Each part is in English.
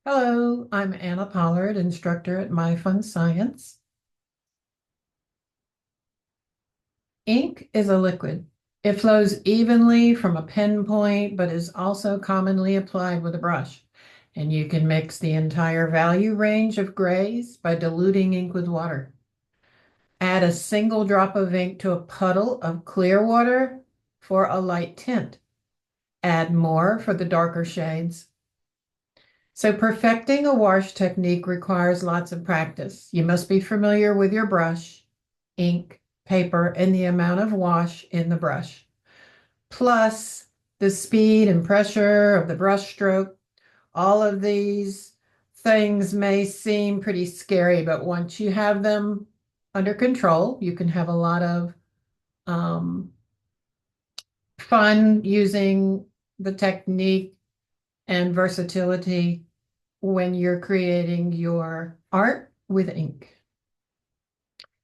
Hello, I'm Anna Pollard, instructor at My Fun Science. Ink is a liquid. It flows evenly from a pen point, but is also commonly applied with a brush. And you can mix the entire value range of grays by diluting ink with water. Add a single drop of ink to a puddle of clear water for a light tint. Add more for the darker shades. So perfecting a wash technique requires lots of practice. You must be familiar with your brush, ink, paper, and the amount of wash in the brush. Plus the speed and pressure of the brush stroke. All of these things may seem pretty scary, but once you have them under control, you can have a lot of um, fun using the technique and versatility when you're creating your art with ink.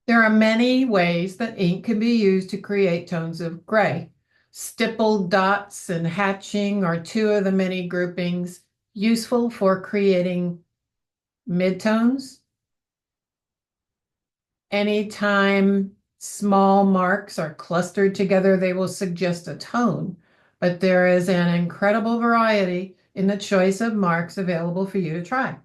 There are many ways that ink can be used to create tones of gray. Stippled dots and hatching are two of the many groupings useful for creating midtones. Anytime small marks are clustered together, they will suggest a tone, but there is an incredible variety in the choice of marks available for you to try.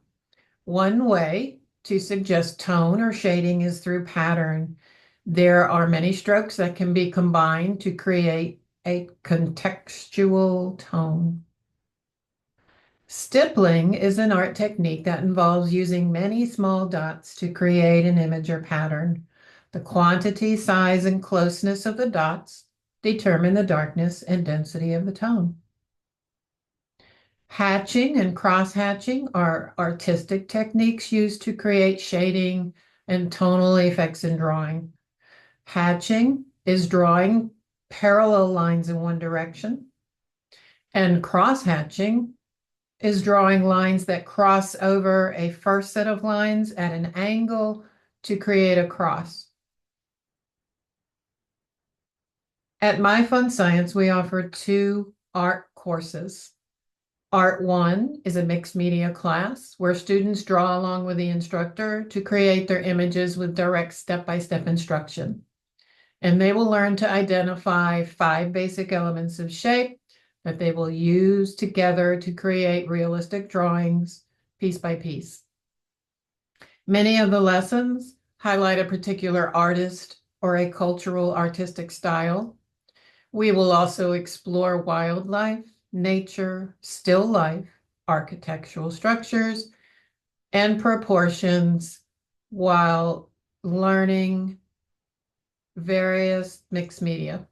One way to suggest tone or shading is through pattern. There are many strokes that can be combined to create a contextual tone. Stippling is an art technique that involves using many small dots to create an image or pattern. The quantity, size, and closeness of the dots determine the darkness and density of the tone. Hatching and cross-hatching are artistic techniques used to create shading and tonal effects in drawing. Hatching is drawing parallel lines in one direction, and cross-hatching is drawing lines that cross over a first set of lines at an angle to create a cross. At My Fun Science, we offer two art courses. Art 1 is a mixed media class where students draw along with the instructor to create their images with direct step-by-step instruction. And they will learn to identify 5 basic elements of shape that they will use together to create realistic drawings piece by piece. Many of the lessons highlight a particular artist or a cultural artistic style. We will also explore wildlife, nature, still life, architectural structures, and proportions while learning various mixed media.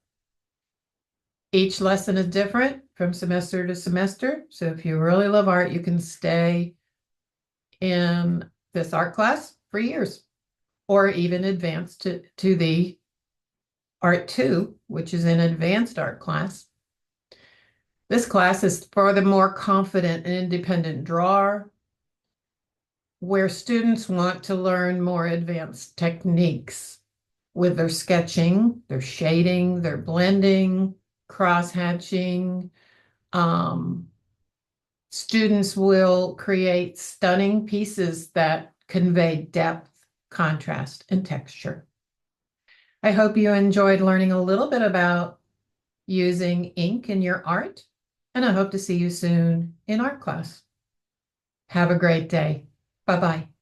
Each lesson is different from semester to semester. So if you really love art, you can stay in this art class for years or even advance to the Art 2, which is an advanced art class. This class is for the more confident and independent drawer, where students want to learn more advanced techniques with their sketching, their shading, their blending, cross-hatching. Students will create stunning pieces that convey depth, contrast, and texture. I hope you enjoyed learning a little bit about using ink in your art, and I hope to see you soon in art class. Have a great day. Bye-bye.